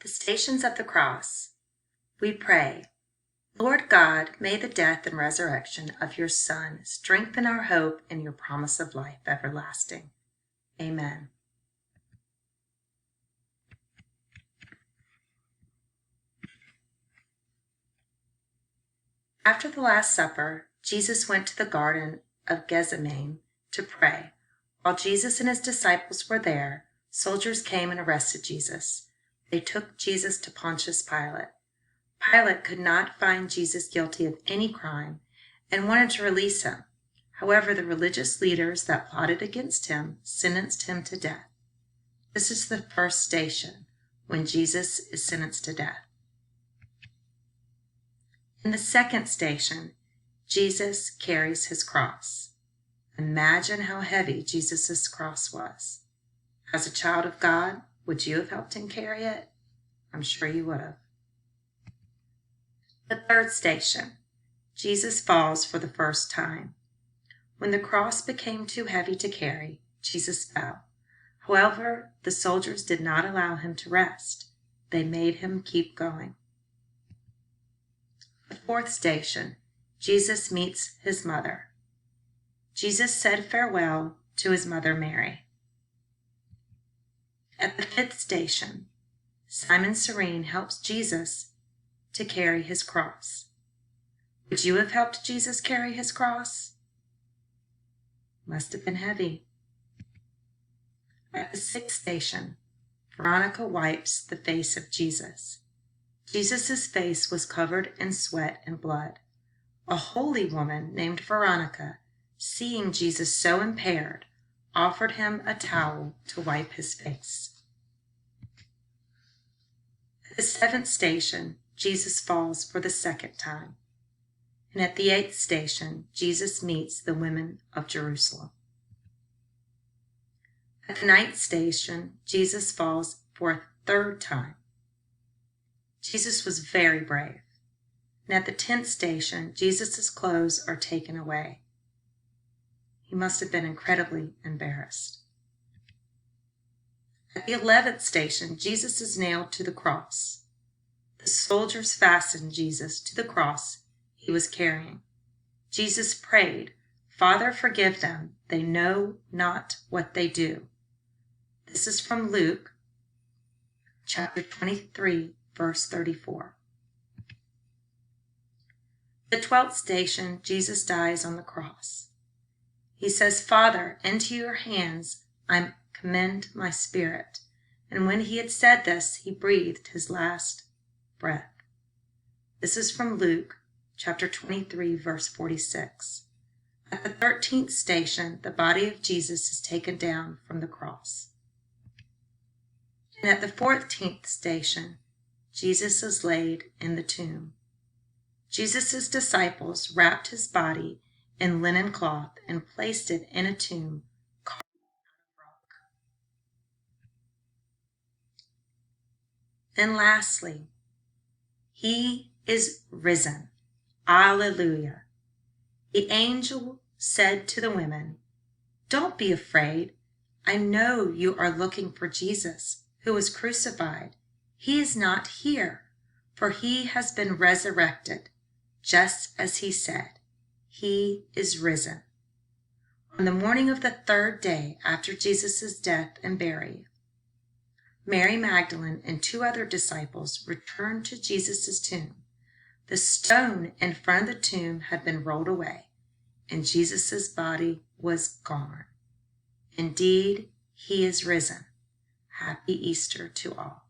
The Stations of the Cross. We pray, Lord God, may the death and resurrection of your Son strengthen our hope in your promise of life everlasting. Amen. After the Last Supper, Jesus went to the Garden of Gethsemane to pray. While Jesus and his disciples were there, soldiers came and arrested Jesus. They took Jesus to Pontius Pilate. Pilate could not find Jesus guilty of any crime and wanted to release him. However, the religious leaders that plotted against him sentenced him to death. This is the first station, when Jesus is sentenced to death. In the second station, Jesus carries his cross. Imagine how heavy Jesus' cross was. As a child of God, would you have helped him carry it? I'm sure you would have. The third station, Jesus falls for the first time. When the cross became too heavy to carry, Jesus fell. However, the soldiers did not allow him to rest. They made him keep going. The fourth station, Jesus meets his mother. Jesus said farewell to his mother Mary. At the fifth station, Simon Cyrene helps Jesus to carry his cross. Would you have helped Jesus carry his cross? Must have been heavy. At the sixth station, Veronica wipes the face of Jesus. Jesus' face was covered in sweat and blood. A holy woman named Veronica, seeing Jesus so impaired, offered him a towel to wipe his face. At the seventh station, Jesus falls for the second time. And at the eighth station, Jesus meets the women of Jerusalem. At the ninth station, Jesus falls for a third time. Jesus was very brave. And at the 10th station, Jesus' clothes are taken away. He must have been incredibly embarrassed. At the 11th station, Jesus is nailed to the cross. The soldiers fastened Jesus to the cross he was carrying. Jesus prayed, "Father, forgive them. They know not what they do." This is from Luke chapter 23, verse 34. The 12th station, Jesus dies on the cross. He says, "Father, into your hands I commend my spirit." And when he had said this, he breathed his last breath. This is from Luke chapter 23, verse 46. At the 13th station, the body of Jesus is taken down from the cross. And at the 14th station, Jesus is laid in the tomb. Jesus' disciples wrapped his body in linen cloth and placed it in a tomb carved out of rock. And lastly, he is risen. Alleluia. The angel said to the women, "Don't be afraid. I know you are looking for Jesus, who was crucified. He is not here, for he has been resurrected, just as he said. He is risen." On the morning of the third day after Jesus' death and burial, Mary Magdalene and 2 other disciples returned to Jesus' tomb. The stone in front of the tomb had been rolled away, and Jesus' body was gone. Indeed, he is risen. Happy Easter to all.